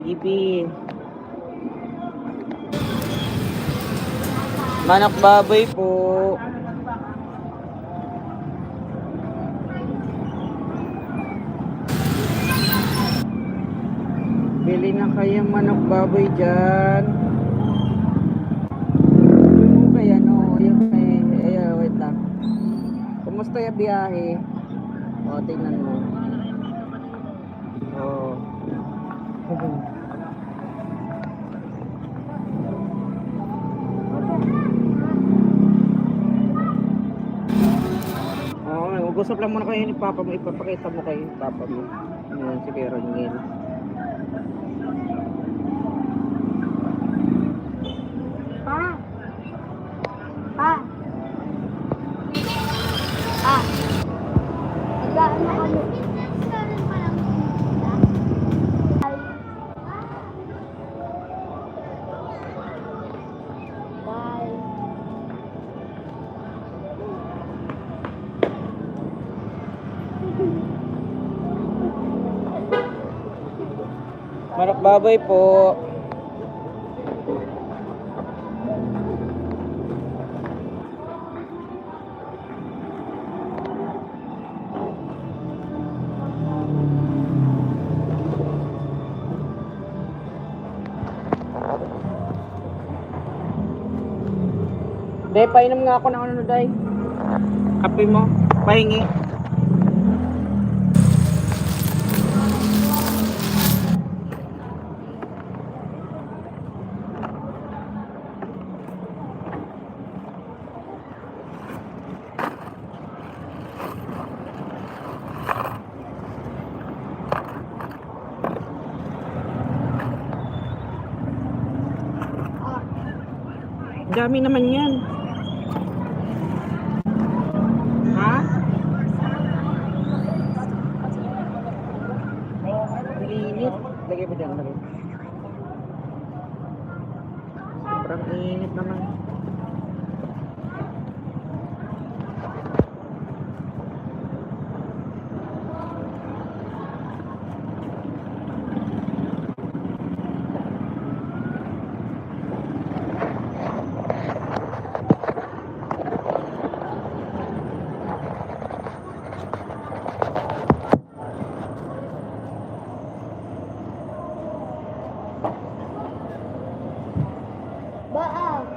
Ipi. Manok baboy po. Bili na kayo manok baboy dyan. Yung kaya no, yung kay, wait lang. Kumusta yung biyahe? O, tingnan mo. O. Mag-usap lang muna kayo ni Papa mo. Ipapakita mo kay Papa mo. Ayan, si Kuya Rangel. Pa! Pa! Pa! Higaan na kami. Bye. Manok baboy po. Day, painom nga ako ng ano, Day. Kape mo. Pahingi. Dami naman yan. Ha? Init. Lagay mo dyan, lagay. Sobrang init naman. Baag.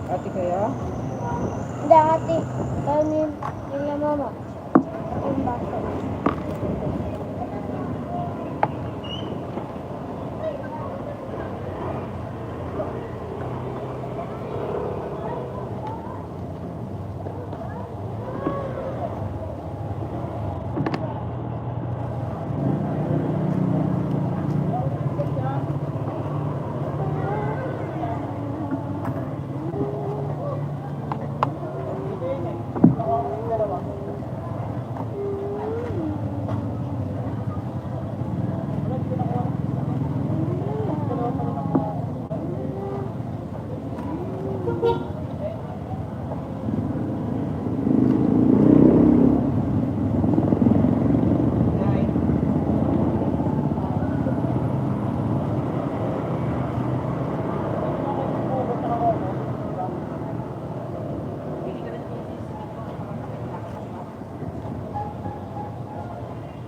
Ate kaya? Hindi, ate. Kanin nila mama. Yung bata.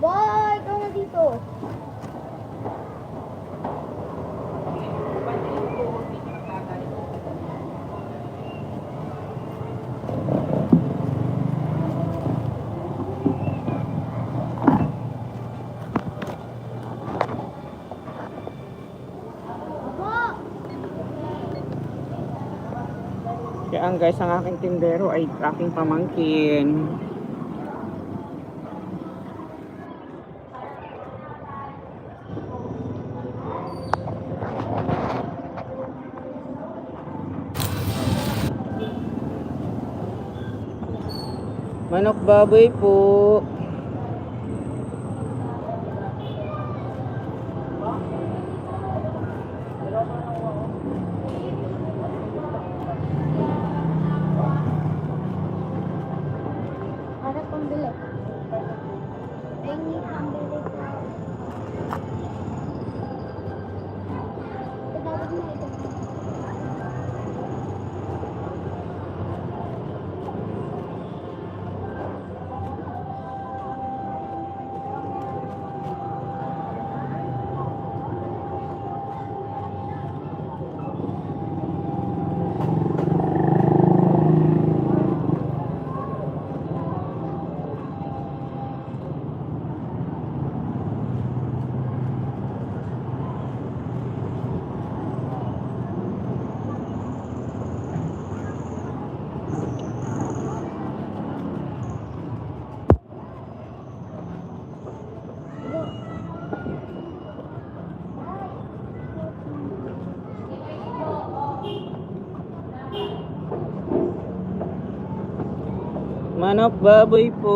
Boy, ikaw na dito. Kaya ang guys, ang aking tindero ay aking pamangkin. Manok baboy po. Para pambili. Ay, hindi pambili ko. Tawag mo ito. Manok baboy po.